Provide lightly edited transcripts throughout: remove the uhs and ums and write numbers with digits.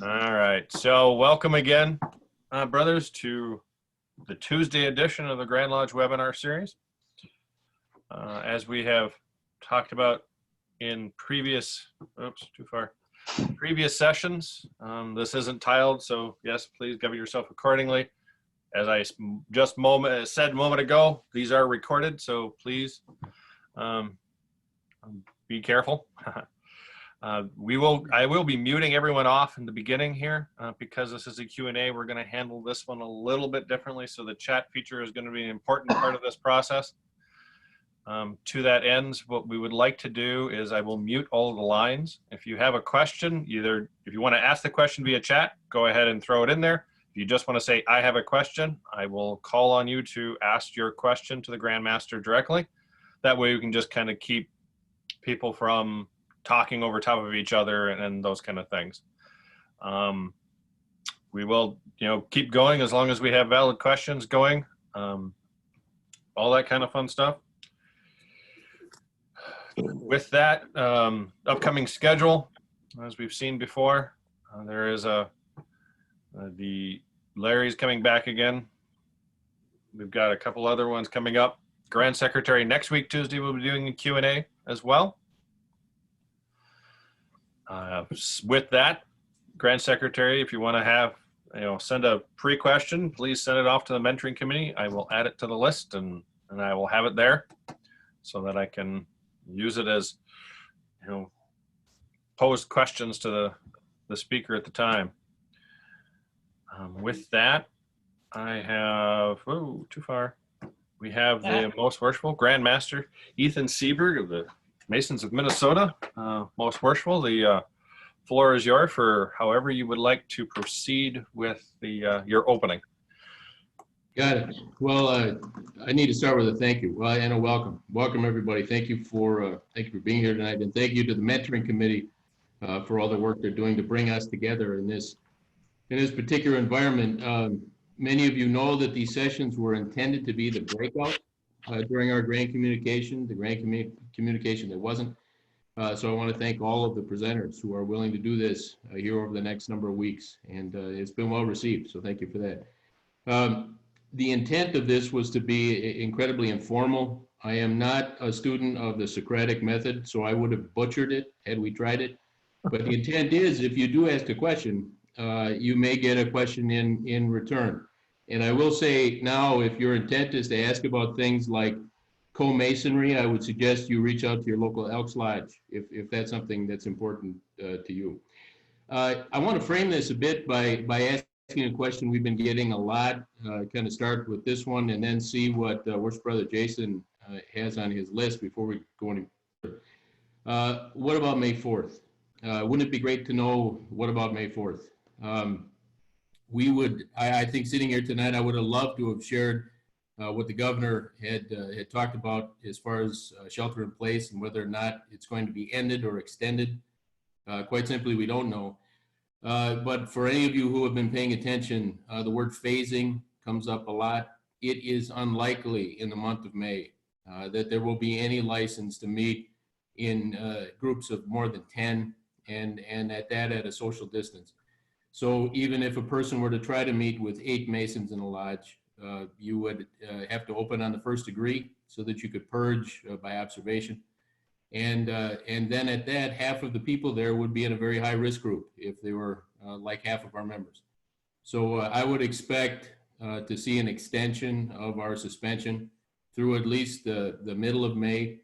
All right. So welcome again, brothers, to the Tuesday edition of the Grand Lodge webinar series. As we have talked about in previous, previous sessions, this isn't tiled, so yes, please govern yourself accordingly. As I just said a moment ago, these are recorded, so please be careful. I will be muting everyone off in the beginning here because this is a Q&A. We're going to handle this one a little bit differently, so the chat feature is going to be an important part of this process. To that end, what we would like to do is I will mute all of the lines. If you have a question, either if you want to ask the question via chat, go ahead and throw it in there. If you just want to say, I have a question, I will call on you to ask your question to the Grandmaster directly. That way we can just kind of keep people from talking over top of each other and those kind of things. We will, keep going as long as we have valid questions going, all that kind of fun stuff. With that upcoming schedule, as we've seen before, there is Larry's coming back again. We've got a couple other ones coming up. Grand Secretary next week, Tuesday, will be doing a Q&A as well. With that, Grand Secretary, if you want to have, send a pre-question, please send it off to the mentoring committee. I will add it to the list and I will have it there so that I can use it as, pose questions to the speaker at the time. With that, I have, too far. We have the Most Worshipful Grand Master Ethan Seaberg of the Masons of Minnesota. Most Worshipful, the floor is yours for however you would like to proceed with your opening. Got it. Well, I need to start with a thank you. Well, and a welcome. Welcome, everybody. Thank you for being here tonight, and thank you to the mentoring committee for all the work they're doing to bring us together in this particular environment. Many of you know that these sessions were intended to be the breakout during our grand communication. The grand communication that wasn't. So I want to thank all of the presenters who are willing to do this here over the next number of weeks, and it's been well received, so thank you for that. The intent of this was to be incredibly informal. I am not a student of the Socratic method, so I would have butchered it had we tried it. But the intent is, if you do ask a question, you may get a question in return. And I will say now, if your intent is to ask about things like co-masonry, I would suggest you reach out to your local Elks Lodge if that's something that's important to you. I want to frame this a bit by asking a question we've been getting a lot, kind of start with this one and then see what Worship Brother Jason has on his list before we go any further. What about May 4th? Wouldn't it be great to know what about May 4th? I think sitting here tonight, I would have loved to have shared what the governor had talked about as far as shelter in place and whether or not it's going to be ended or extended. Quite simply, we don't know. But for any of you who have been paying attention, the word phasing comes up a lot. It is unlikely in the month of May that there will be any license to meet in groups of more than 10 and at a social distance. So even if a person were to try to meet with 8 Masons in a lodge, you would have to open on the first degree so that you could purge by observation. And then at that, half of the people there would be in a very high risk group if they were like half of our members. So I would expect to see an extension of our suspension through at least the middle of May.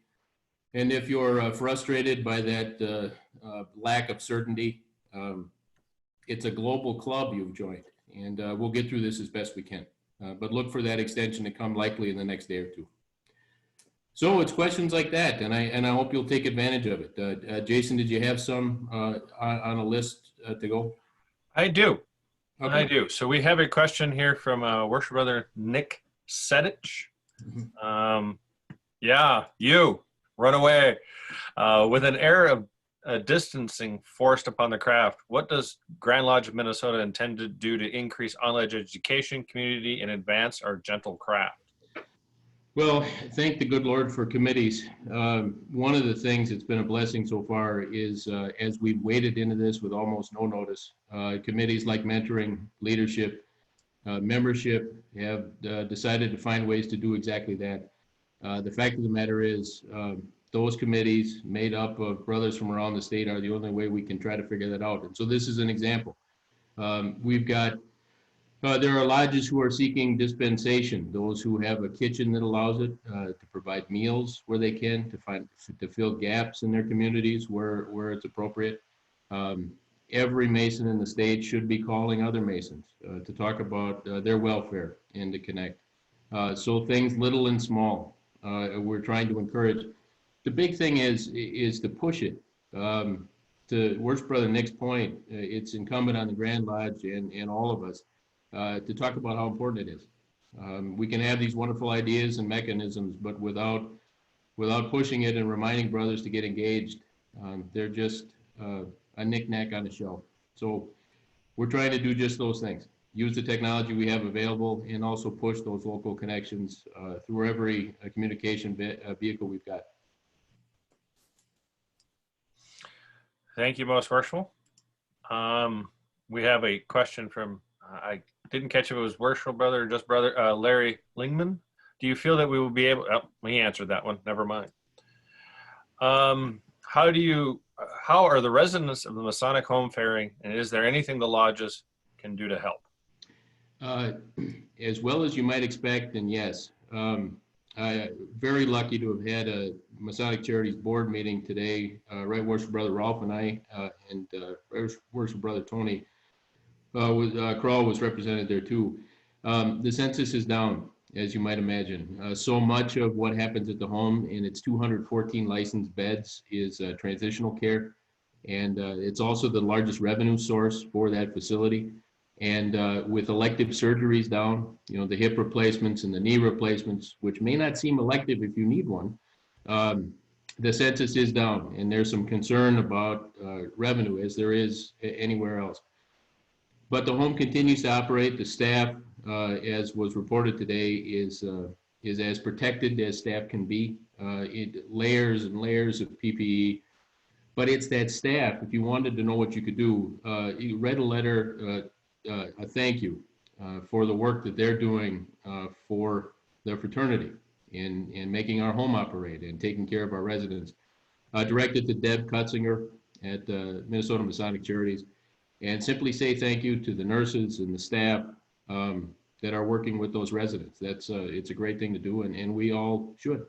And if you're frustrated by that lack of certainty, it's a global club you've joined, and we'll get through this as best we can. But look for that extension to come likely in the next day or two. So it's questions like that, and I hope you'll take advantage of it. Jason, did you have some on a list to go? I do. Okay. I do. So we have a question here from Worship Brother Nick Sedich. Yeah, you run away. With an air of distancing forced upon the craft, what does Grand Lodge of Minnesota intend to do to increase on-ledge education, community, and advance our gentle craft? Well, thank the good Lord for committees. One of the things that's been a blessing so far is as we've waded into this with almost no notice, committees like mentoring, leadership, membership have decided to find ways to do exactly that. The fact of the matter is, those committees made up of brothers from around the state are the only way we can try to figure that out. And so this is an example. We've got there are lodges who are seeking dispensation, those who have a kitchen that allows it to provide meals where they can, to fill gaps in their communities where it's appropriate. Um, every Mason in the state should be calling other Masons to talk about their welfare and to connect. So things little and small, we're trying to encourage. The big thing is to push it. To Worst Brother Nick's point, it's incumbent on the Grand Lodge and all of us to talk about how important it is. We can have these wonderful ideas and mechanisms, but without pushing it and reminding brothers to get engaged, they're just a knick-knack on a shelf. So we're trying to do just those things. Use the technology we have available and also push those local connections through every communication vehicle we've got. Thank you, Most Worshipful. We have a question from, I didn't catch if it was Worshipful Brother or just Brother Larry Lingman. Do you feel that we will be able, oh, he answered that one, never mind. How are the residents of the Masonic home faring, and is there anything the lodges can do to help? As well as you might expect, and yes. Very lucky to have had a Masonic Charities board meeting today. Right Worshipful Brother Rolf and I, and Worshipful Brother Tony Kroll was represented there too. The census is down, as you might imagine. So much of what happens at the home in its 214 licensed beds is transitional care. And it's also the largest revenue source for that facility. And with elective surgeries down, you know, the hip replacements and the knee replacements, which may not seem elective if you need one, the census is down. And there's some concern about revenue as there is anywhere else. But the home continues to operate. The staff, as was reported today, is as protected as staff can be. Layers and layers of PPE. But it's that staff, if you wanted to know what you could do, you read a letter, a thank you for the work that they're doing for their fraternity in making our home operate and taking care of our residents. Directed to Deb Kutzinger at Minnesota Masonic Charities, and simply say thank you to the nurses and the staff that are working with those residents. That's it's a great thing to do, and we all should.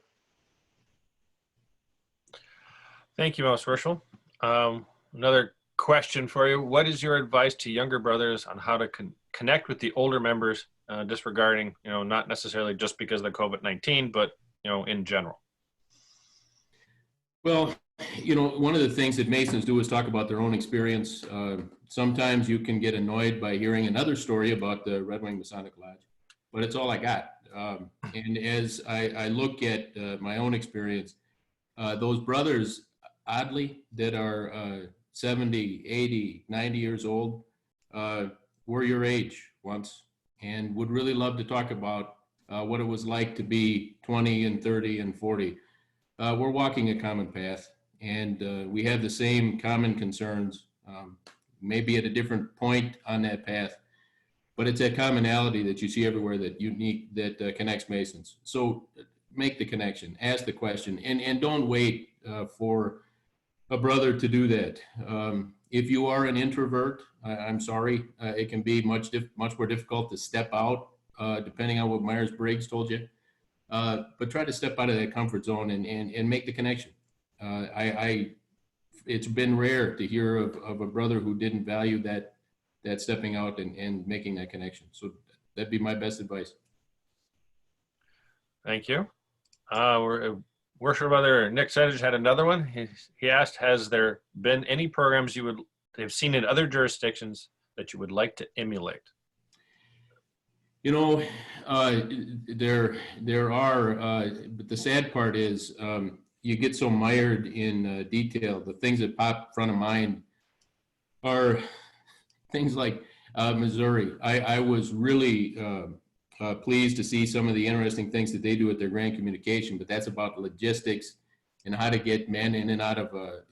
Thank you, Most Worshipful. Another question for you. What is your advice to younger brothers on how to connect with the older members, disregarding, you know, not necessarily just because of the COVID-19, but, you know, in general? Well, you know, one of the things that Masons do is talk about their own experience. Sometimes you can get annoyed by hearing another story about the Red Wing Masonic Lodge, but it's all I got. And as I look at my own experience, those brothers, oddly, that are 70, 80, 90 years old, were your age once and would really love to talk about what it was like to be 20 and 30 and 40. We're walking a common path, and we have the same common concerns, maybe at a different point on that path, but it's that commonality that you see everywhere that that connects Masons. So make the connection, ask the question, and don't wait for a brother to do that. If you are an introvert, I'm sorry, it can be much more difficult to step out, depending on what Myers-Briggs told you. But try to step out of that comfort zone and make the connection. It's been rare to hear of a brother who didn't value that stepping out and making that connection. So that'd be my best advice. Thank you. Worshipful Brother Nick Sedge had another one. He asked, has there been any programs you would have seen in other jurisdictions that you would like to emulate? You know, there are, but the sad part is you get so mired in detail. The things that pop front of mind are things like Missouri. I was really pleased to see some of the interesting things that they do at their grand communication, but that's about logistics and how to get men in and out of a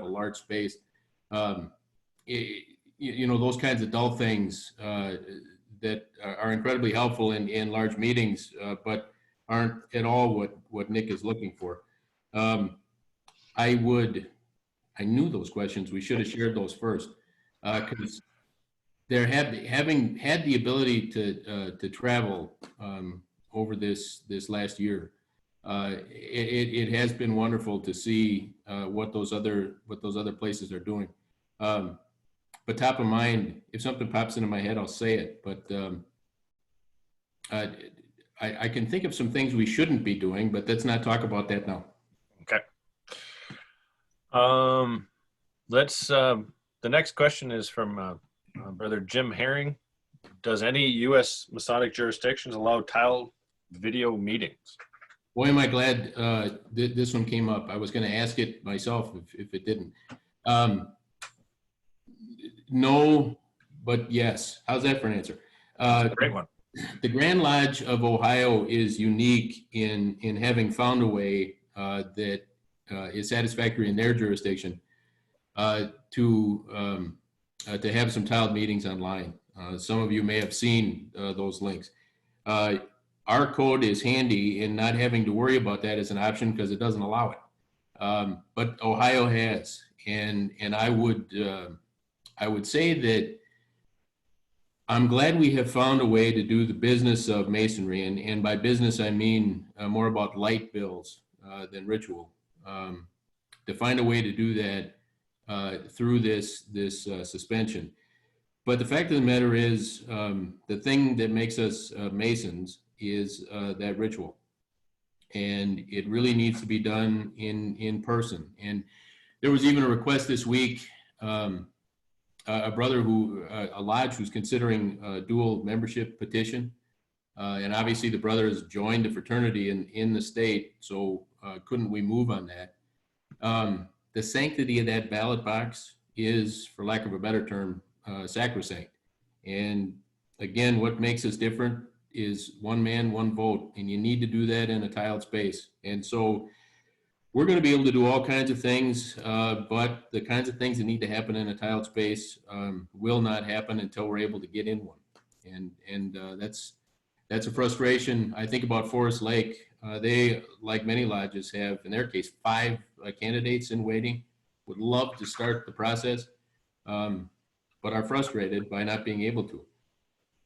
large space. Those kinds of dull things that are incredibly helpful in large meetings, but aren't at all what Nick is looking for. I knew those questions. We should have shared those first, because having had the ability to travel over this last year, it has been wonderful to see what those other places are doing. But top of mind, if something pops into my head, I'll say it. But I can think of some things we shouldn't be doing, but let's not talk about that now. Okay. The next question is from Brother Jim Herring. Does any U.S. Masonic jurisdictions allow tiled video meetings? Boy, am I glad this one came up. I was going to ask it myself if it didn't. No, but yes. How's that for an answer? Great one. The Grand Lodge of Ohio is unique in having found a way that is satisfactory in their jurisdiction to have some tiled meetings online. Some of you may have seen those links. Our code is handy in not having to worry about that as an option because it doesn't allow it. But Ohio has, and I would say that I'm glad we have found a way to do the business of Masonry, and by business I mean more about light bills than ritual. To find a way to do that through this suspension. But the fact of the matter is, the thing that makes us Masons is that ritual, and it really needs to be done in person. And there was even a request this week. A brother a lodge who's considering a dual membership petition. And obviously the brother has joined a fraternity in the state, so couldn't we move on that? The sanctity of that ballot box is, for lack of a better term, sacrosanct. And again, what makes us different is one man, one vote, and you need to do that in a tiled space. And so we're going to be able to do all kinds of things, but the kinds of things that need to happen in a tiled space will not happen until we're able to get in one. And that's a frustration. I think about Forest Lake. They, like many lodges, have, in their case, 5 candidates in waiting. Would love to start the process, but are frustrated by not being able to.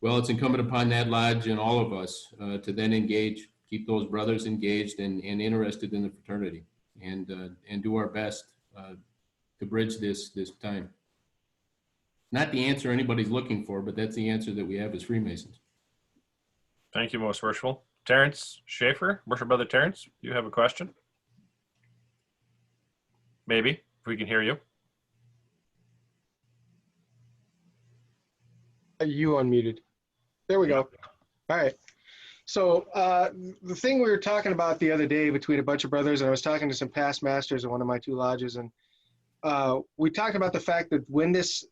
Well, it's incumbent upon that lodge and all of us to then engage, keep those brothers engaged and interested in the fraternity, and do our best to bridge this time. Not the answer anybody's looking for, but that's the answer that we have as Freemasons. Thank you, most worshipful. Terrence Schaefer, Worship Brother Terrence, you have a question? Maybe, if we can hear you. You unmuted. There we go. All right. So the thing we were talking about the other day between a bunch of brothers, and I was talking to some past masters in one of my 2 lodges, and we talked about the fact that when this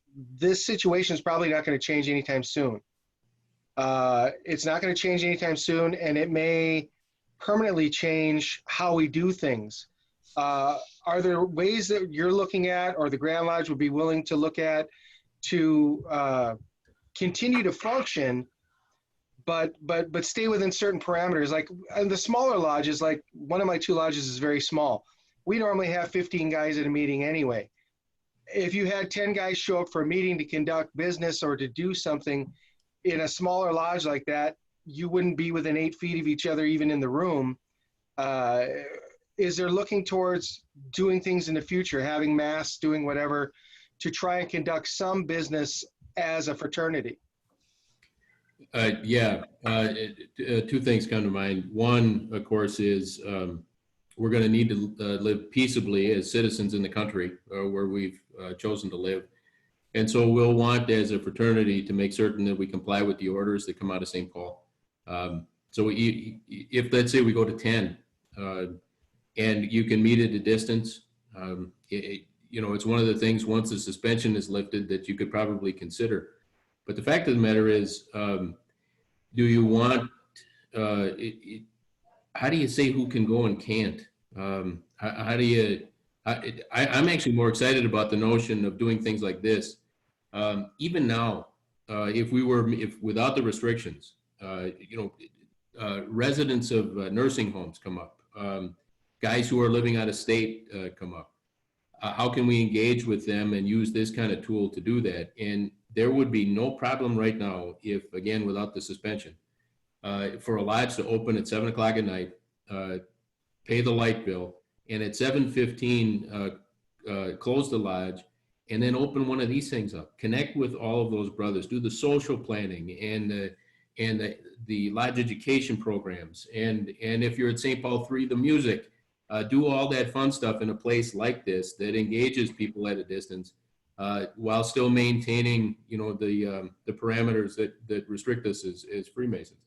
situation is probably not going to change anytime soon. It's not going to change anytime soon, and it may permanently change how we do things. Are there ways that you're looking at, or the Grand Lodge would be willing to look at, to continue to function, but stay within certain parameters? Like the smaller lodges, like one of my 2 lodges is very small. We normally have 15 guys at a meeting anyway. If you had 10 guys show up for a meeting to conduct business or to do something in a smaller lodge like that, you wouldn't be within 8 feet of each other, even in the room. Is there looking towards doing things in the future, having mass, doing whatever, to try and conduct some business as a fraternity? Yeah, 2 things come to mind. One, of course, is we're going to need to live peaceably as citizens in the country where we've chosen to live. And so we'll want, as a fraternity, to make certain that we comply with the orders that come out of St. Paul. So if, let's say, we go to 10 and you can meet at a distance, it's one of the things, once the suspension is lifted, that you could probably consider. But the fact of the matter is, do you want, how do you say who can go and can't? How do you, I'm actually more excited about the notion of doing things like this. Even now, if without the restrictions, residents of nursing homes come up, guys who are living out of state come up. How can we engage with them and use this kind of tool to do that? And there would be no problem right now if, again, without the suspension, for a lodge to open at 7 o'clock at night, pay the light bill, and at 7:15 close the lodge, and then open one of these things up. Connect with all of those brothers. Do the social planning and the lodge education programs, and if you're at St. Paul 3, the music. Do all that fun stuff in a place like this that engages people at a distance, while still maintaining, the parameters that restrict us as Freemasons.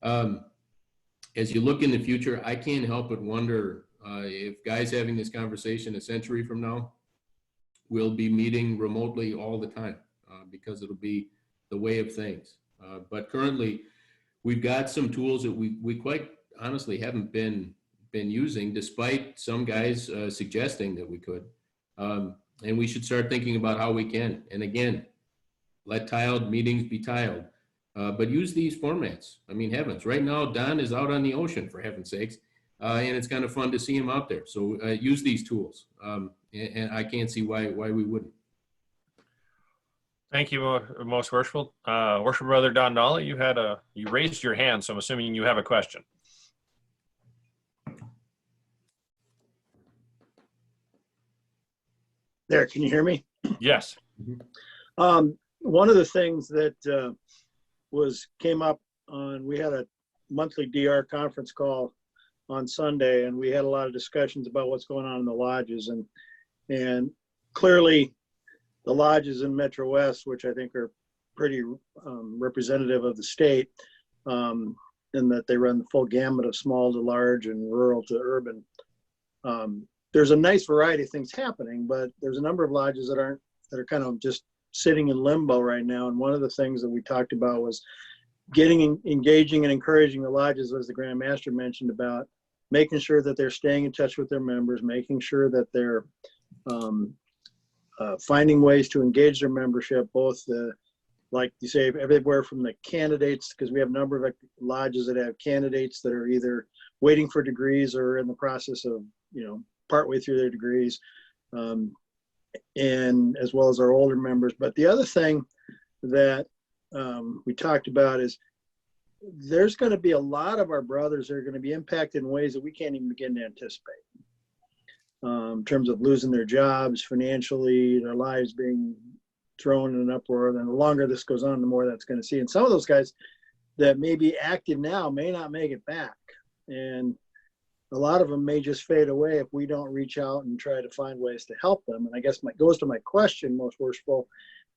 As you look in the future, I can't help but wonder if guys having this conversation a century from now will be meeting remotely all the time, because it'll be the way of things. But currently, we've got some tools that we quite honestly haven't been using, despite some guys suggesting that we could. And we should start thinking about how we can. And again, let tiled meetings be tiled, but use these formats. I mean, heavens, right now, Don is out on the ocean, for heaven's sakes, and it's kind of fun to see him out there. So use these tools, and I can't see why we wouldn't. Thank you, most worshipful. Worshipful Brother Don Dolly, you raised your hand, so I'm assuming you have a question. There, can you hear me? Yes. One of the things that came up we had a monthly DR conference call on Sunday, and we had a lot of discussions about what's going on in the lodges, and clearly the lodges in Metro West, which I think are pretty representative of the state, in that they run the full gamut of small to large and rural to urban. There's a nice variety of things happening, but there's a number of lodges that are kind of just sitting in limbo right now. And one of the things that we talked about was engaging and encouraging the lodges, as the Grand Master mentioned, about making sure that they're staying in touch with their members, making sure that they're finding ways to engage their membership, both like you say, everywhere from the candidates, because we have a number of lodges that have candidates that are either waiting for degrees or in the process of, partway through their degrees, and as well as our older members. But the other thing that we talked about is there's going to be a lot of our brothers that are going to be impacted in ways that we can't even begin to anticipate, in terms of losing their jobs financially, their lives being thrown in an uproar. And the longer this goes on, the more that's going to see. And some of those guys that may be active now may not make it back. And a lot of them may just fade away if we don't reach out and try to find ways to help them. And I guess goes to my question, most worshipful,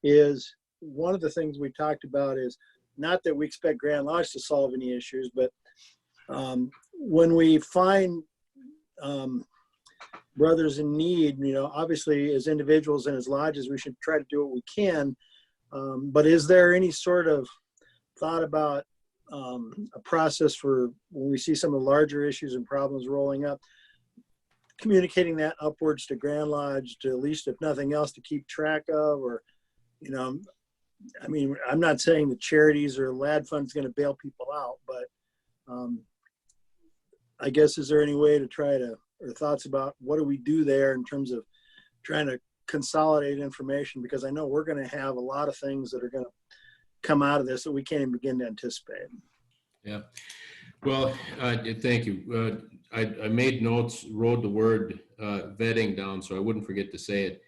is one of the things we talked about is not that we expect Grand Lodge to solve any issues, but when we find brothers in need, obviously as individuals and as lodges, we should try to do what we can. But is there any sort of thought about a process for when we see some of the larger issues and problems rolling up, communicating that upwards to Grand Lodge, to at least, if nothing else, to keep track of? Or, I mean, I'm not saying the charities or LAD fund's going to bail people out, but I guess, is there any way to try to, or thoughts about what do we do there in terms of trying to consolidate information? Because I know we're going to have a lot of things that are going to come out of this that we can't even begin to anticipate. Yeah. Well, thank you. I made notes, wrote the word vetting down so I wouldn't forget to say it.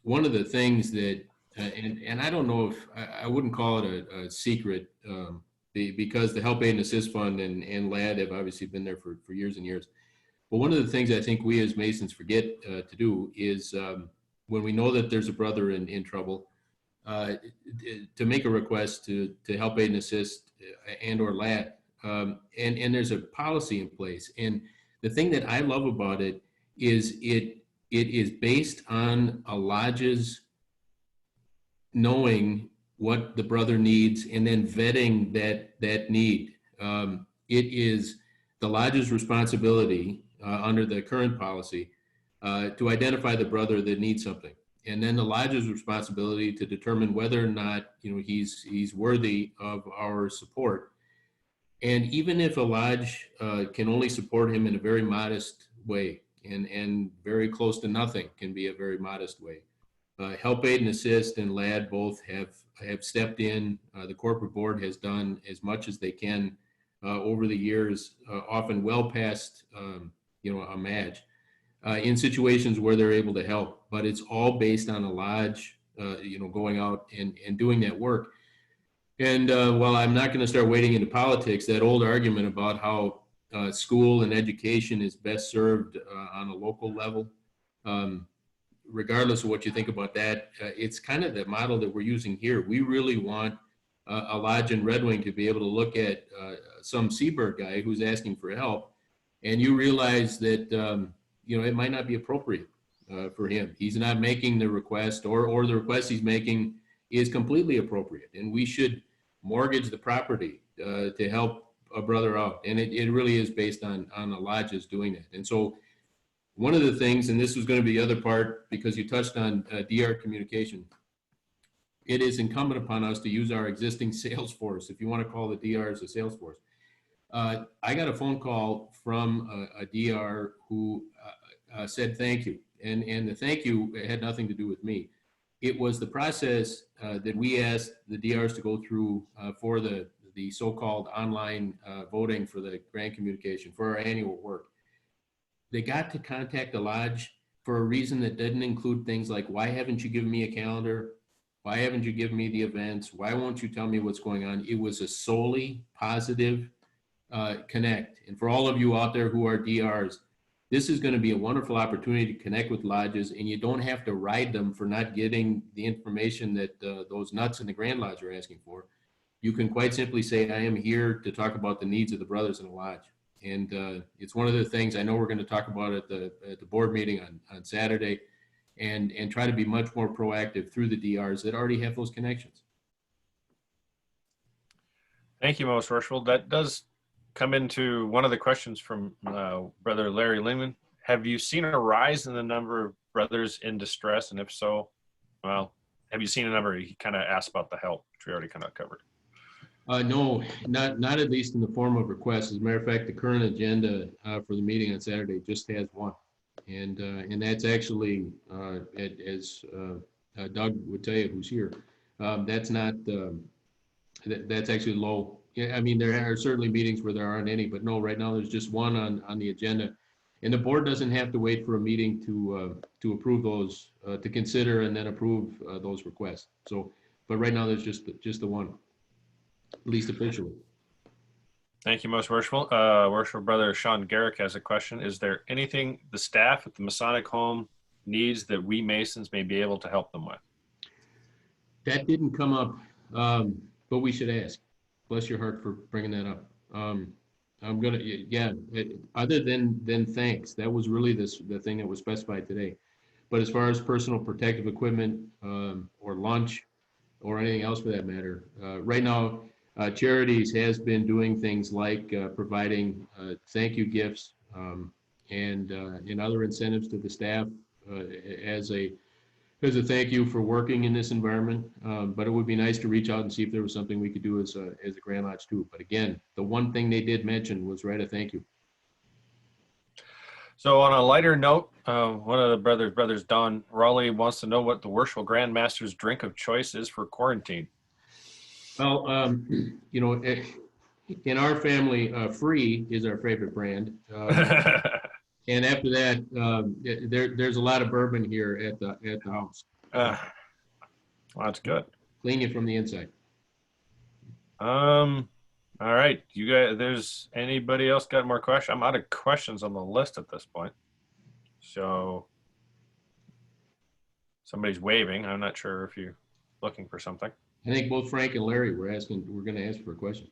One of the things that, and I don't know if, I wouldn't call it a secret, because the Help Aid and Assist Fund and LAD have obviously been there for years and years. But one of the things I think we as Masons forget to do is when we know that there's a brother in trouble, to make a request to Help Aid and Assist and or LAD. And there's a policy in place. And the thing that I love about it is it is based on a lodge's knowing what the brother needs and then vetting that need. It is the lodge's responsibility under the current policy to identify the brother that needs something, and then the lodge's responsibility to determine whether or not he's worthy of our support. And even if a lodge can only support him in a very modest way, and very close to nothing can be a very modest way. Help Aid and Assist and LAD both have stepped in. The corporate board has done as much as they can over the years, often well past a match, in situations where they're able to help. But it's all based on a lodge, going out and doing that work. And while I'm not going to start wading into politics, that old argument about how school and education is best served on a local level, regardless of what you think about that, it's kind of the model that we're using here. We really want a lodge in Red Wing to be able to look at some Seaberg guy who's asking for help, and you realize that it might not be appropriate for him. He's not making the request, or the request he's making is completely appropriate, and we should mortgage the property to help a brother out. And it really is based on the lodges doing it. And so one of the things, and this was going to be the other part, because you touched on DR communication, it is incumbent upon us to use our existing sales force, if you want to call the DRs a sales force. I got a phone call from a DR who said thank you. And the thank you had nothing to do with me. It was the process that we asked the DRs to go through for the so-called online voting for the grant communication for our annual work. They got to contact the lodge for a reason that didn't include things like, why haven't you given me a calendar? Why haven't you given me the events? Why won't you tell me what's going on? It was a solely positive connect. And for all of you out there who are DRs, this is going to be a wonderful opportunity to connect with lodges, and you don't have to ride them for not getting the information that those nuts in the Grand Lodge are asking for. You can quite simply say, I am here to talk about the needs of the brothers in the lodge. And it's one of the things I know we're going to talk about at the board meeting on Saturday, and try to be much more proactive through the DRs that already have those connections. Thank you, Most Worshipful. That does come into one of the questions from Brother Larry Lehman. Have you seen a rise in the number of brothers in distress? And if so, well, have you seen a number? He kind of asked about the help, which we already kind of covered. No, not at least in the form of requests. As a matter of fact, the current agenda for the meeting on Saturday just has one. And that's actually, as Doug would tell you, who's here, that's not, that's actually low. Yeah, I mean, there are certainly meetings where there aren't any, but no, right now there's just one on the agenda. And the board doesn't have to wait for a meeting to approve those, to consider and then approve those requests. So, but right now there's just the one, at least officially. Thank you, Most Worshipful. Worshipful Brother Sean Garrick has a question. Is there anything the staff at the Masonic Home needs that we Masons may be able to help them with? That didn't come up, but we should ask. Bless your heart for bringing that up. I'm gonna, yeah. Other than thanks, that was really the thing that was specified today. But as far as personal protective equipment or lunch or anything else for that matter, right now, Charities has been doing things like providing thank you gifts and other incentives to the staff as a thank you for working in this environment. But it would be nice to reach out and see if there was something we could do as a Grand Lodge too. But again, the one thing they did mention was write a thank you. So on a lighter note, one of the brothers, Don Raleigh, wants to know what the Worshipful Grand Master's drink of choice is for quarantine. Well, you know, in our family, Free is our favorite brand. And after that, there's a lot of bourbon here at the house. Well, that's good. Clean you from the inside. All right, you guys. There's anybody else got more questions? I'm out of questions on the list at this point. So somebody's waving. I'm not sure if you're looking for something. I think both Frank and Larry were going to ask for a question.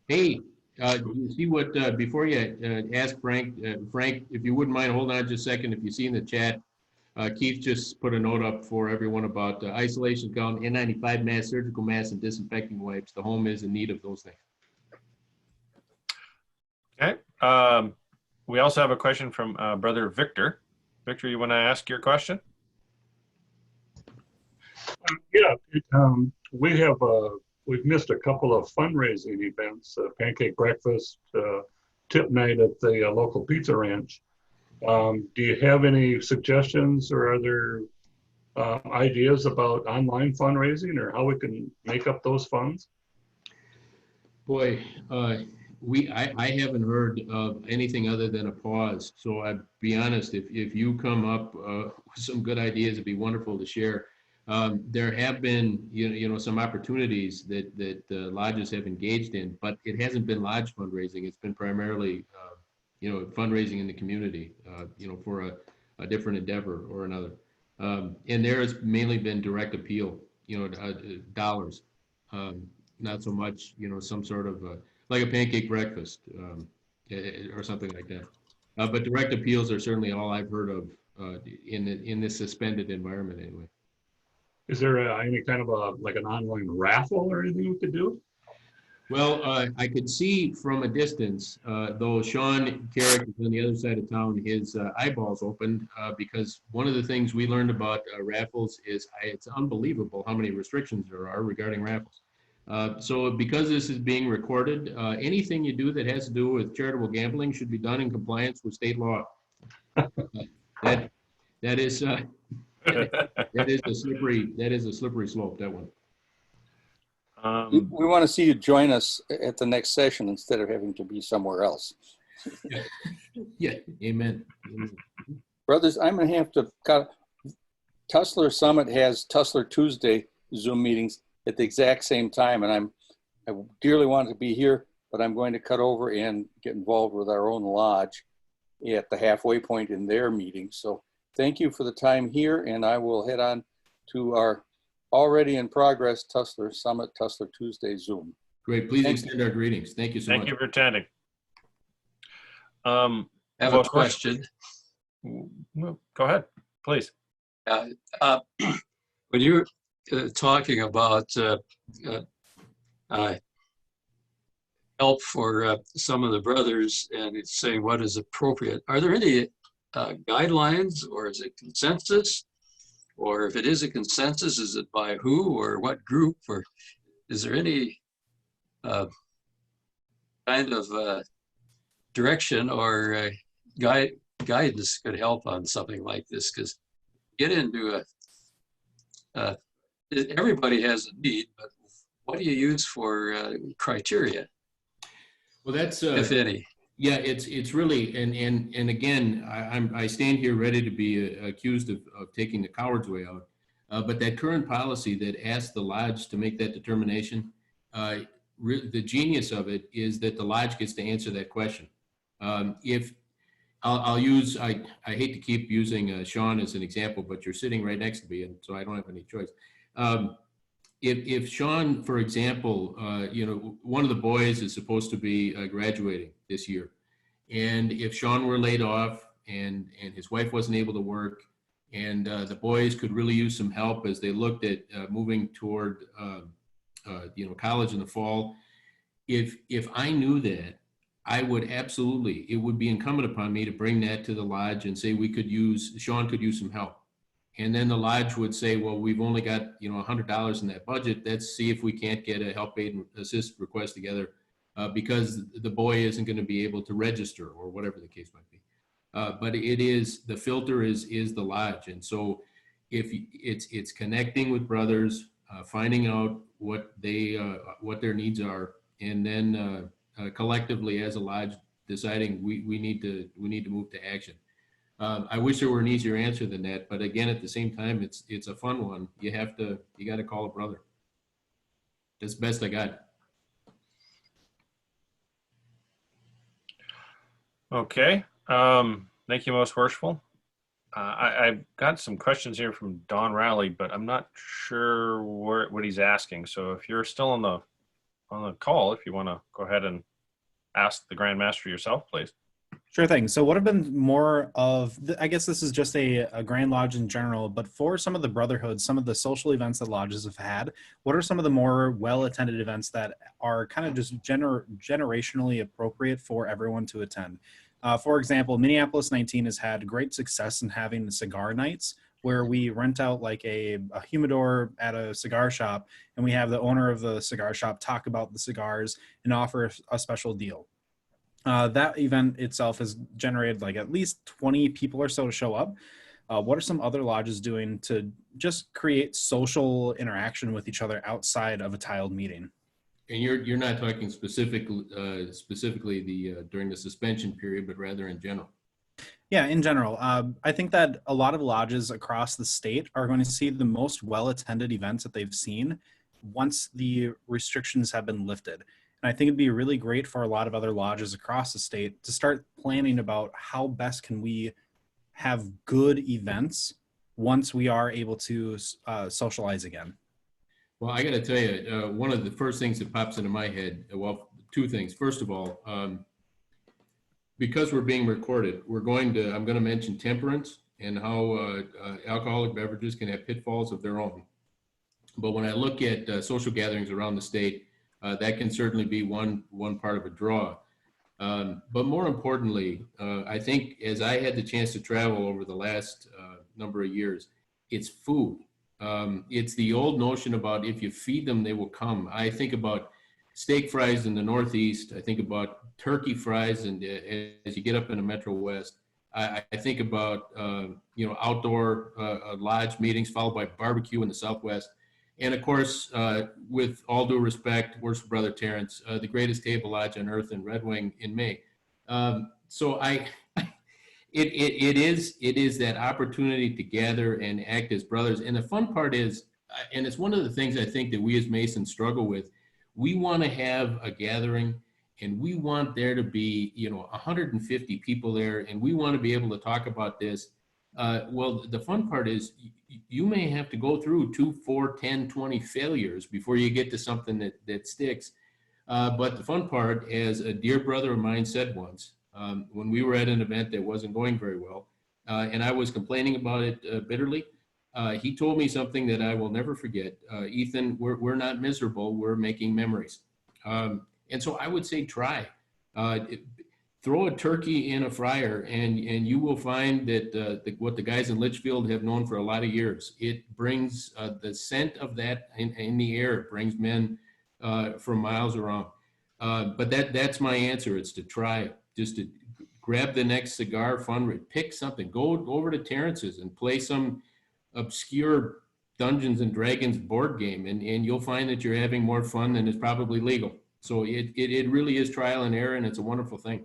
Hey, you see what, before you ask Frank, Frank, if you wouldn't mind holding on just a second, if you see in the chat, Keith just put a note up for everyone about isolation gown, N95 mask, surgical masks, and disinfecting wipes. The home is in need of those things. Okay. We also have a question from Brother Victor. Victor, you want to ask your question? Yeah, we've missed a couple of fundraising events, pancake breakfast, tip night at the local pizza ranch. Do you have any suggestions or other ideas about online fundraising or how we can make up those funds? Boy, I haven't heard of anything other than a pause. So I'd be honest, if you come up with some good ideas, it'd be wonderful to share. There have been, some opportunities that lodges have engaged in, but it hasn't been lodge fundraising. It's been primarily, fundraising in the community, for a different endeavor or another. And there has mainly been direct appeal, dollars, not so much, some sort of like a pancake breakfast or something like that. But direct appeals are certainly all I've heard of in this suspended environment anyway. Is there any kind of like an online raffle or anything we could do? Well, I could see from a distance, though Sean Carrick is on the other side of town, his eyeballs opened because one of the things we learned about raffles is it's unbelievable how many restrictions there are regarding raffles. So because this is being recorded, anything you do that has to do with charitable gambling should be done in compliance with state law. That is that is a slippery slope, that one. We want to see you join us at the next session instead of having to be somewhere else. Yeah, amen. Brothers, I'm going to have to cut. Tussler Summit has Tussler Tuesday Zoom meetings at the exact same time, and I dearly want to be here, but I'm going to cut over and get involved with our own lodge at the halfway point in their meeting. So thank you for the time here, and I will head on to our already in progress Tussler Summit, Tussler Tuesday Zoom. Great. Please extend our greetings. Thank you so much. Thank you for attending. I have a question. Go ahead, please. When you're talking about help for some of the brothers and it's saying what is appropriate, are there any guidelines, or is it consensus? Or if it is a consensus, is it by who or what group? Or is there any kind of direction or guidance could help on something like this? Because get into everybody has a need, but what do you use for criteria? Well, that's if any. Yeah, it's really, and again, I stand here ready to be accused of taking the coward's way out. But that current policy that asks the lodge to make that determination, the genius of it is that the lodge gets to answer that question. If I'll use, I hate to keep using Sean as an example, but you're sitting right next to me, and so I don't have any choice. If Sean, for example, one of the boys is supposed to be graduating this year, and if Sean were laid off and his wife wasn't able to work, and the boys could really use some help as they looked at moving toward college in the fall, if I knew that, I would absolutely, it would be incumbent upon me to bring that to the lodge and say Sean could use some help. And then the lodge would say, well, we've only got, $100 in that budget. Let's see if we can't get a help aid and assist request together because the boy isn't going to be able to register or whatever the case might be. But the filter is the lodge. And so if it's connecting with brothers, finding out what their needs are, and then collectively as a lodge deciding we need to move to action. I wish there were an easier answer than that, but again, at the same time, it's a fun one. You got to call a brother. That's the best I got. Okay. Thank you, Most Worshipful. I've got some questions here from Don Rowley, but I'm not sure what he's asking. So if you're still on the call, if you want to go ahead and ask the Grand Master yourself, please. Sure thing. So what have been more of, I guess this is just a Grand Lodge in general, but for some of the brotherhoods, some of the social events that lodges have had, what are some of the more well-attended events that are kind of just generationally appropriate for everyone to attend? For example, Minneapolis 19 has had great success in having the cigar nights where we rent out like a humidor at a cigar shop and we have the owner of the cigar shop talk about the cigars and offer a special deal. That event itself has generated like at least 20 people or so to show up. What are some other lodges doing to just create social interaction with each other outside of a tiled meeting? And you're not talking specifically the during the suspension period, but rather in general. Yeah, in general, I think that a lot of lodges across the state are going to see the most well-attended events that they've seen once the restrictions have been lifted. And I think it'd be really great for a lot of other lodges across the state to start planning about how best can we have good events once we are able to socialize again. Well, I got to tell you, one of the first things that pops into my head, well, two things. First of all, because we're being recorded, I'm going to mention temperance and how alcoholic beverages can have pitfalls of their own. But when I look at social gatherings around the state, that can certainly be one part of a draw. But more importantly, I think as I had the chance to travel over the last number of years, it's food. It's the old notion about if you feed them, they will come. I think about steak fries in the Northeast. I think about turkey fries, and as you get up in the Metro West, I think about outdoor lodge meetings followed by barbecue in the Southwest. And of course, with all due respect, worship Brother Terrence, the greatest table lodge on earth in Red Wing in May. It is that opportunity to gather and act as brothers. And the fun part is, and it's one of the things I think that we as Masons struggle with, we want to have a gathering and we want there to be, 150 people there, and we want to be able to talk about this. Well, the fun part is you may have to go through 2, 4, 10, 20 failures before you get to something that sticks. But the fun part, as a dear brother of mine said once, when we were at an event that wasn't going very well, and I was complaining about it bitterly, he told me something that I will never forget. Ethan, we're not miserable, we're making memories. And so I would say try. Throw a turkey in a fryer and you will find that what the guys in Litchfield have known for a lot of years, it brings the scent of that in the air. It brings men from miles around. But that's my answer. It's to try, just to grab the next cigar fun, pick something, go over to Terrence's and play some obscure Dungeons and Dragons board game, and you'll find that you're having more fun than is probably legal. So it really is trial and error, and it's a wonderful thing.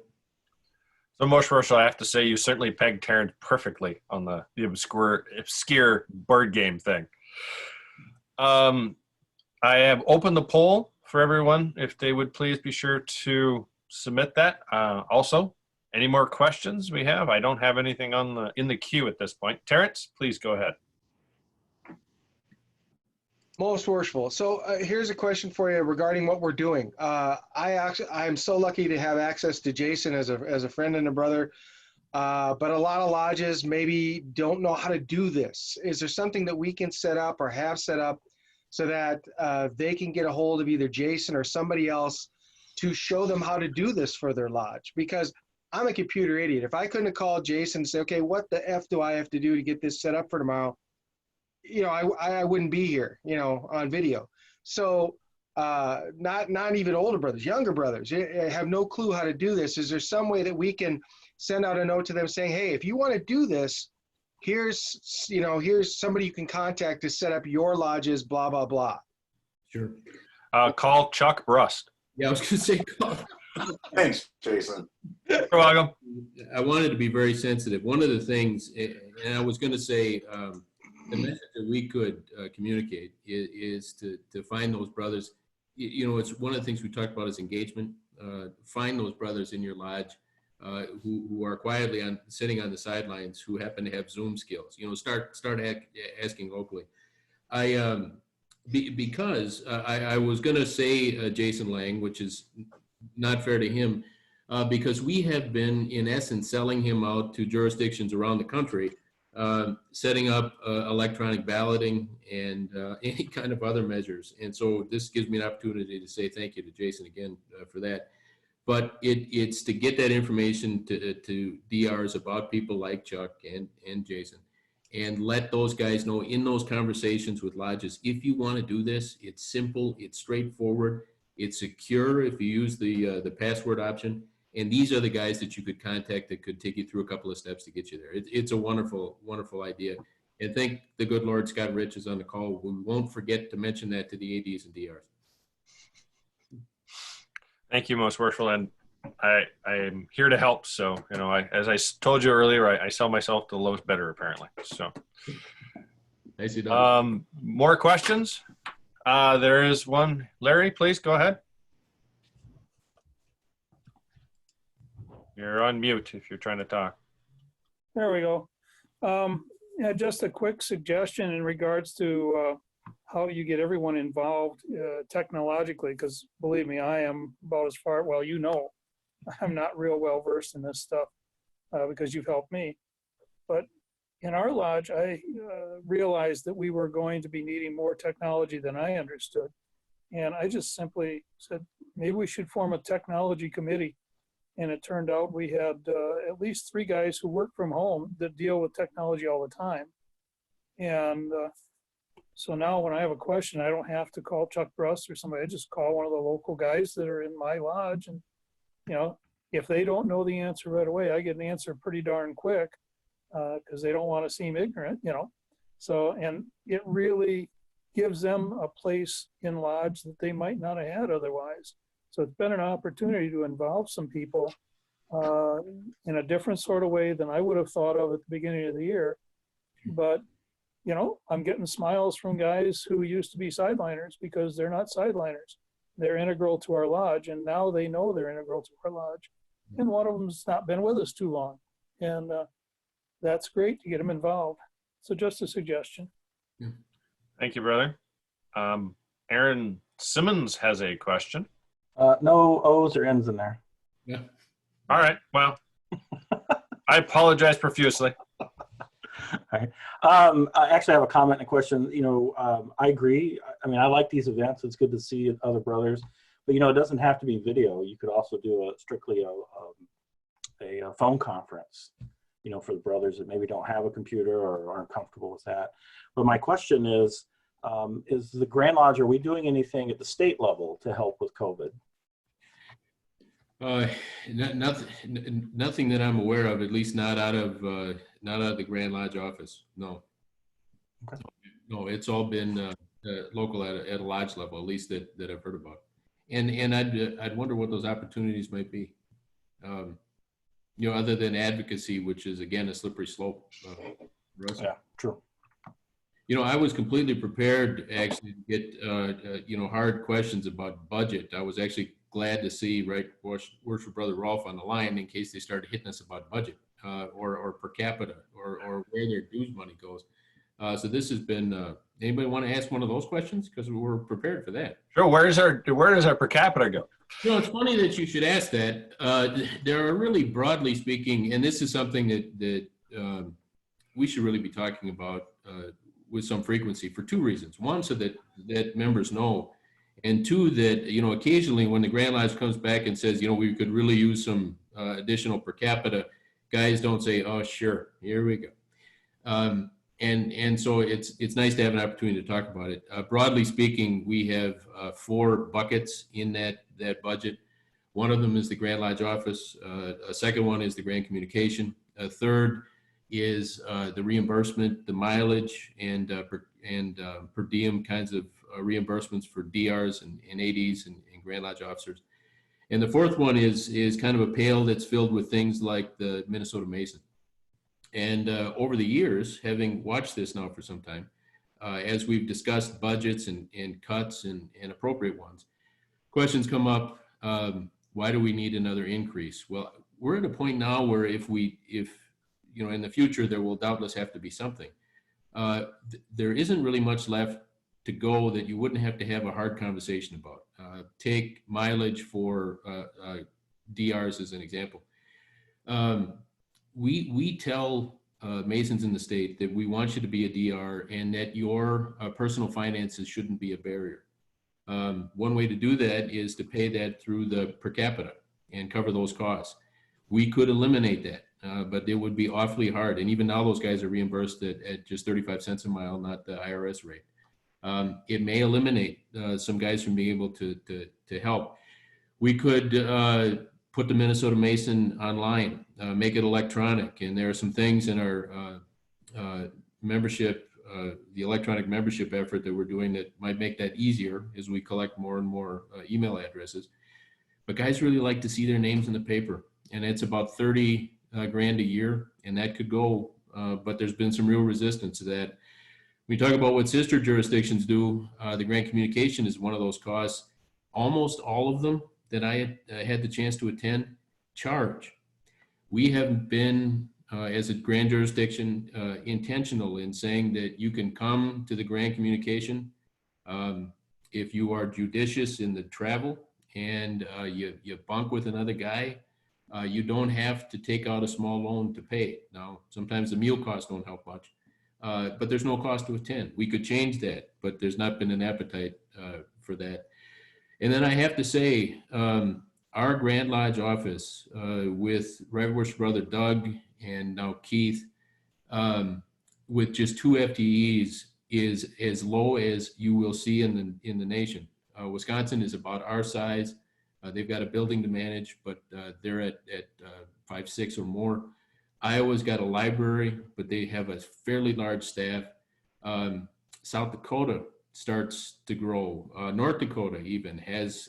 So, Most Worshipful, I have to say you certainly pegged Terrence perfectly on the obscure board game thing. I have opened the poll for everyone. If they would please be sure to submit that. Also, any more questions we have? I don't have anything in the queue at this point. Terrence, please go ahead. Most worshipful. So here's a question for you regarding what we're doing. I'm so lucky to have access to Jason as a friend and a brother, but a lot of lodges maybe don't know how to do this. Is there something that we can set up or have set up so that they can get a hold of either Jason or somebody else to show them how to do this for their lodge? Because I'm a computer idiot. If I couldn't have called Jason and say, okay, what the F do I have to do to get this set up for tomorrow? I wouldn't be here, on video. So not even older brothers, younger brothers have no clue how to do this. Is there some way that we can send out a note to them saying, hey, if you want to do this, here's somebody you can contact to set up your lodges, blah, blah, blah. Sure. Call Chuck Brust. Yeah, I was going to say call. Thanks, Jason. You're welcome. I wanted to be very sensitive. One of the things, and I was going to say, the message that we could communicate is to find those brothers. It's one of the things we talked about is engagement. Find those brothers in your lodge who are quietly sitting on the sidelines who happen to have Zoom skills. Start asking locally. Because I was going to say Jason Lang, which is not fair to him, because we have been, in essence, selling him out to jurisdictions around the country, setting up electronic balloting and any kind of other measures. And so this gives me an opportunity to say thank you to Jason again for that. But it's to get that information to DRs about people like Chuck and Jason, and let those guys know in those conversations with lodges, if you want to do this, it's simple, it's straightforward, it's secure if you use the password option. And these are the guys that you could contact that could take you through a couple of steps to get you there. It's a wonderful, wonderful idea. And thank the good Lord Scott Rich is on the call. We won't forget to mention that to the ADs and DRs. Thank you, most worshipful. And I am here to help. So, you know, as I told you earlier, I sell myself to the lowest bidder, apparently. So, more questions? There is one. Larry, please go ahead. You're on mute if you're trying to talk. There we go. Yeah, just a quick suggestion in regards to how you get everyone involved technologically, because believe me, I am about as far, well, you know, I'm not real well versed in this stuff because you've helped me. But in our lodge, I realized that we were going to be needing more technology than I understood. And I just simply said, maybe we should form a technology committee. And it turned out we had at least 3 guys who work from home that deal with technology all the time. And so now when I have a question, I don't have to call Chuck Bruss or somebody. I just call one of the local guys that are in my lodge. And, you know, if they don't know the answer right away, I get an answer pretty darn quick because they don't want to seem ignorant, you know. So, and it really gives them a place in lodge that they might not have had otherwise. So it's been an opportunity to involve some people in a different sort of way than I would have thought of at the beginning of the year. But, you know, I'm getting smiles from guys who used to be sideliners because they're not sideliners. They're integral to our lodge, and now they know they're integral to our lodge. And one of them's not been with us too long. And that's great to get them involved. So just a suggestion. Yeah. Thank you, brother. Aaron Simmons has a question. No O's or N's in there. Yeah. All right. Well, I apologize profusely. All right. I actually have a comment and a question. You know, I agree. I mean, I like these events. It's good to see other brothers, but you know, it doesn't have to be video. You could also do strictly a phone conference, you know, for the brothers that maybe don't have a computer or aren't comfortable with that. But my question is the Grand Lodge, are we doing anything at the state level to help with COVID? Nothing that I'm aware of, at least not out of the Grand Lodge office. No. Okay. No, it's all been local at a lodge level, at least that I've heard about. And I'd wonder what those opportunities might be. You know, other than advocacy, which is again a slippery slope. Yeah, true. You know, I was completely prepared actually to get you know, hard questions about budget. I was actually glad to see Worship Brother Rolf on the line in case they started hitting us about budget or per capita or where their dues money goes. So this has been. Anybody want to ask one of those questions? Because we're prepared for that. Sure. Where does our per capita go? You know, it's funny that you should ask that. There are really, broadly speaking, and this is something that we should really be talking about with some frequency for 2 reasons. One, so that members know, and 2, that, you know, occasionally when the Grand Lodge comes back and says, you know, we could really use some additional per capita, guys don't say, oh, sure, here we go. And so it's nice to have an opportunity to talk about it. Broadly speaking, we have 4 buckets in that budget. One of them is the Grand Lodge office. A second one is the Grand Communication. A third is the reimbursement, the mileage, and per diem kinds of reimbursements for DRs and ADs and Grand Lodge officers. And the fourth one is kind of a pail that's filled with things like the Minnesota Mason. And over the years, having watched this now for some time, as we've discussed budgets and cuts and appropriate ones, questions come up, why do we need another increase? Well, we're at a point now where if you know, in the future, there will doubtless have to be something. There isn't really much left to go that you wouldn't have to have a hard conversation about. Take mileage for DRs as an example. We tell Masons in the state that we want you to be a DR and that your personal finances shouldn't be a barrier. One way to do that is to pay that through the per capita and cover those costs. We could eliminate that, but it would be awfully hard. And even now those guys are reimbursed at just 35 cents a mile, not the IRS rate. It may eliminate some guys from being able to help. We could put the Minnesota Mason online, make it electronic. And there are some things in our membership, the electronic membership effort that we're doing that might make that easier as we collect more and more email addresses. But guys really like to see their names in the paper. And it's about 30 grand a year, and that could go, but there's been some real resistance to that. We talk about what sister jurisdictions do. The grant communication is one of those costs. Almost all of them that I had the chance to attend charge. We have been, as a grant jurisdiction, intentional in saying that you can come to the grant communication if you are judicious in the travel and you bunk with another guy. You don't have to take out a small loan to pay it. Now, sometimes the meal costs don't help much, but there's no cost to attend. We could change that, but there's not been an appetite for that. And then I have to say, our Grand Lodge office with Right Worship Brother Doug and now Keith, with just 2 FTEs is as low as you will see in the nation. Wisconsin is about our size. They've got a building to manage, but they're at 5, 6 or more. Iowa's got a library, but they have a fairly large staff. South Dakota starts to grow. North Dakota even has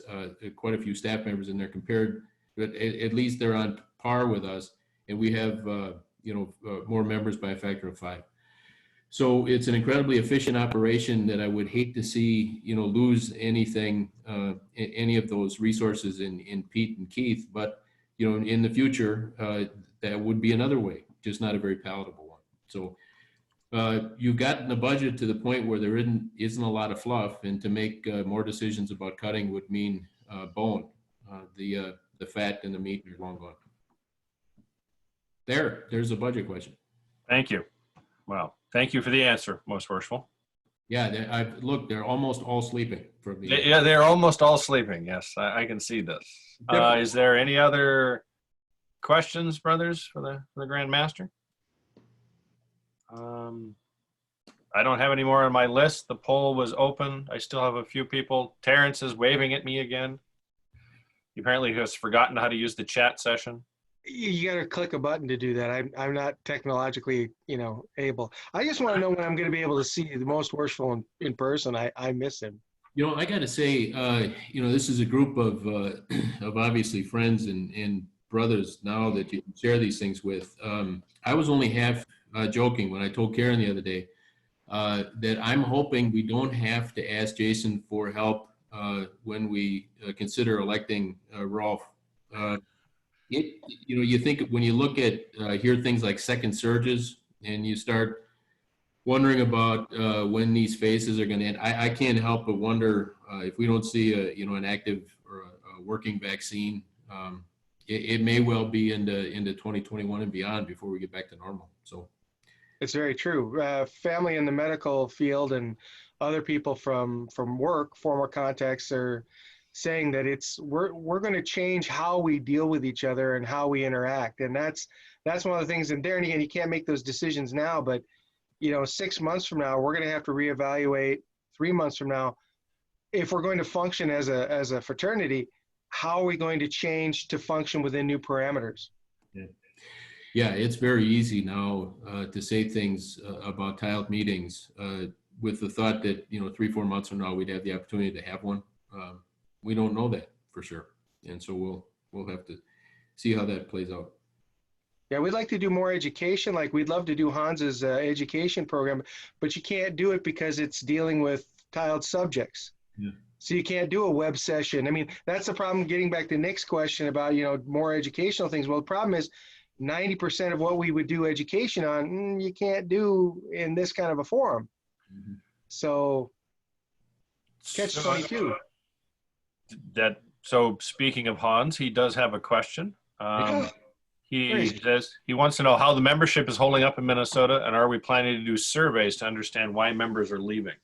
quite a few staff members in there compared, but at least they're on par with us. And we have, more members by a factor of 5. So it's an incredibly efficient operation that I would hate to see, lose anything, any of those resources in Pete and Keith. But, in the future, that would be another way, just not a very palatable one. So you've gotten the budget to the point where there isn't a lot of fluff, and to make more decisions about cutting would mean bone. The fat and the meat are long gone. There's a budget question. Thank you. Wow. Thank you for the answer, Most Worshipful. Yeah, look, they're almost all sleeping. Yeah, they're almost all sleeping. Yes, I can see this. Is there any other questions, brothers, for the Grand Master? I don't have any more on my list. The poll was open. I still have a few people. Terrence is waving at me again. He apparently has forgotten how to use the chat session. You got to click a button to do that. I'm not technologically, able. I just want to know when I'm going to be able to see the Most Worshipful in person. I miss him. I got to say, this is a group of obviously friends and brothers now that you can share these things with. I was only half joking when I told Karen the other day that I'm hoping we don't have to ask Jason for help when we consider electing Rolf. You think when you look at hear things like second surges, and you start wondering about when these phases are going to end. I can't help but wonder if we don't see an active or a working vaccine, it may well be into 2021 and beyond before we get back to normal. So it's very true. Family in the medical field and other people from work, former contacts, are saying that we're going to change how we deal with each other and how we interact. And that's one of the things. And there, again, you can't make those decisions now, but 6 months from now, we're going to have to reevaluate. 3 months from now, if we're going to function as a fraternity, how are we going to change to function within new parameters? Yeah, it's very easy now to say things about tiled meetings with the thought that 3-4 months from now we'd have the opportunity to have one. We don't know that for sure, and so we'll have to see how that plays out. Yeah, we'd like to do more education. Like, we'd love to do Hans's education program, but you can't do it because it's dealing with tiled subjects. Yeah. So you can't do a web session. I mean, that's the problem. Getting back to Nick's question about more educational things. Well, the problem is 90% of what we would do education on, you can't do in this kind of a forum. Mm-hmm. So catch 22. So speaking of Hans, he does have a question. Yeah. He Great. says he wants to know how the membership is holding up in Minnesota, and are we planning to do surveys to understand why members are leaving?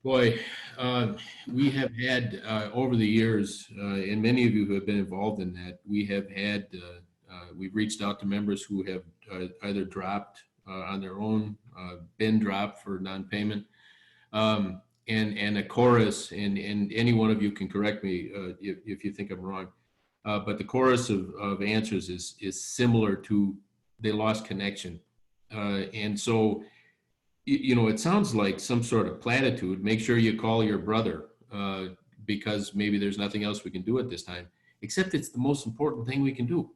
Boy, we have had over the years, and many of you who have been involved in that, we have had, we've reached out to members who have either dropped on their own, been dropped for non-payment, and a chorus, and any one of you can correct me if you think I'm wrong, but the chorus of answers is similar to they lost connection, and so. You know, it sounds like some sort of platitude. Make sure you call your brother because maybe there's nothing else we can do at this time, except it's the most important thing we can do.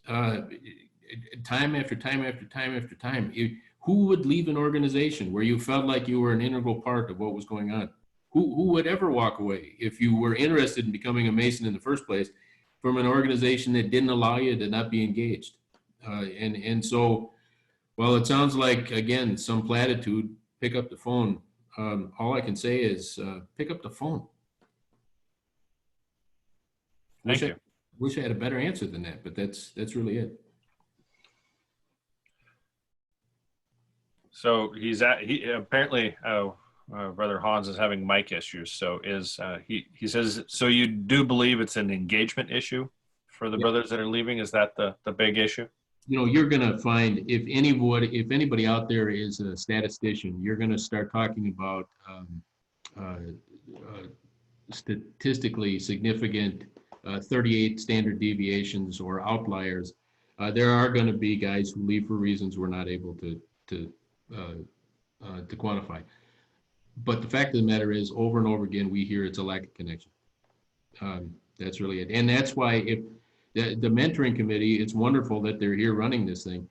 Time after time after time after time. Who would leave an organization where you felt like you were an integral part of what was going on? Who would ever walk away if you were interested in becoming a Mason in the first place from an organization that didn't allow you to not be engaged? And so, well, it sounds like, again, some platitude, pick up the phone. All I can say is pick up the phone. Thank you. Wish I had a better answer than that, but that's really it. So he apparently, Brother Hans is having mic issues. So he says, so you do believe it's an engagement issue for the brothers that are leaving? Is that the big issue? You know, you're going to find if anybody out there is a statistician, you're going to start talking about statistically significant 38 standard deviations or outliers. There are going to be guys who leave for reasons we're not able to quantify. But the fact of the matter is, over and over again, we hear it's a lack of connection. That's really it, and that's why if. The mentoring committee, it's wonderful that they're here running this thing.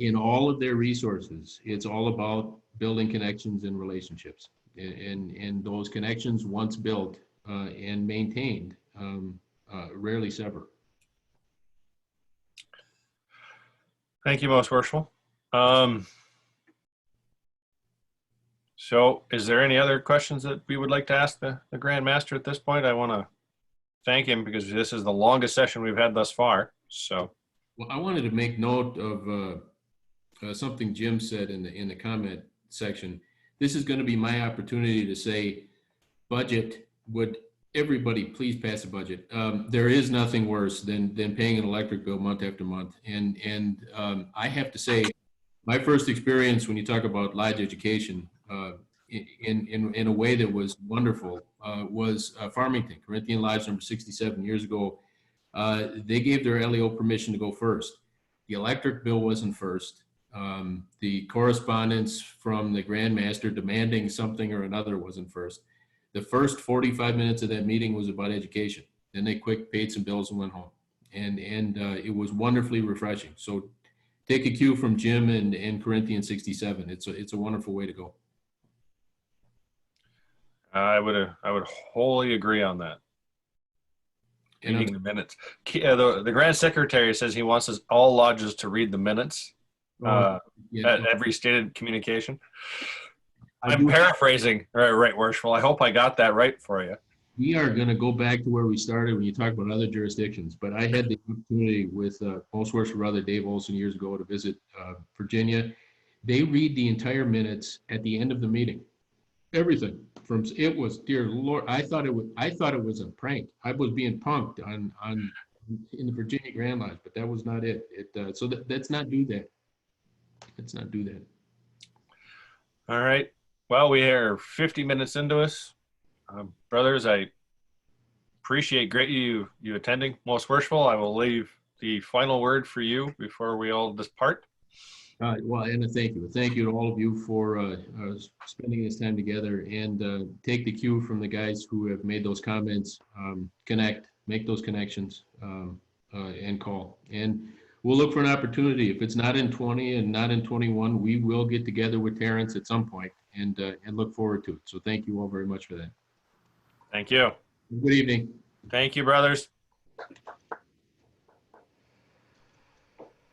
In all of their resources, it's all about building connections and relationships. And those connections, once built and maintained, rarely sever. Thank you, Most Worshipful. So is there any other questions that we would like to ask the Grand Master at this point? I want to thank him because this is the longest session we've had thus far. So, well, I wanted to make note of something Jim said in the comment section. This is going to be my opportunity to say, budget. Would everybody please pass a budget? There is nothing worse than paying an electric bill month after month. And I have to say, my first experience when you talk about lodge education in a way that was wonderful was Farmington, Corinthian Lodge number 67 years ago. They gave their LEO permission to go first. The electric bill wasn't first. The correspondence from the Grand Master demanding something or another wasn't first. The first 45 minutes of that meeting was about education. Then they quick paid some bills and went home. And it was wonderfully refreshing. So take a cue from Jim and Corinthian 67. It's a wonderful way to go. I would wholly agree on that. And Reading the minutes. The Grand Secretary says he wants us all lodges to read the minutes at every stated communication. I'm paraphrasing, right, Worshipful. I hope I got that right for you. We are going to go back to where we started when you talk about other jurisdictions, but I had the opportunity with Most Worshipful Brother Dave Olson years ago to visit Virginia. They read the entire minutes at the end of the meeting. Everything from it was, dear Lord, I thought it was a prank. I was being punked in the Virginia Grand Lodge, but that was not it. So let's not do that. Let's not do that. All right. Well, we are 50 minutes into us. Brothers, I appreciate you attending. Most Worshipful, I will leave the final word for you before we all depart. Well, and thank you. Thank you to all of you for spending this time together, and take the cue from the guys who have made those comments. Make those connections, and call. And we'll look for an opportunity. If it's not in 20 and not in 21, we will get together with Terrence at some point and look forward to it. So thank you all very much for that. Thank you. Good evening. Thank you, brothers.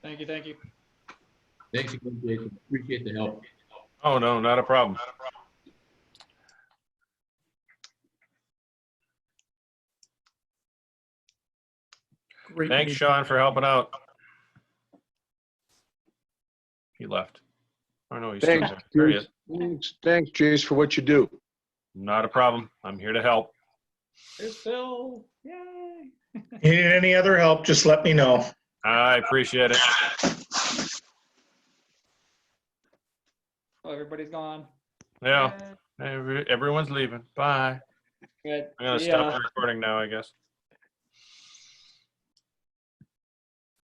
Thank you. Thank you. Thanks again, Jason. Appreciate the help. Oh, no, not a problem. Thanks, Sean, for helping out. He left. Oh, no, he's still Thanks, there. There he is. Thanks, Jace, for what you do. Not a problem. I'm here to help. There's Phil. Yay. You need any other help, just let me know. I appreciate it. Oh, everybody's gone. Yeah, Yay. everyone's leaving. Bye. Good. I'm going to See stop ya. the recording now, I guess.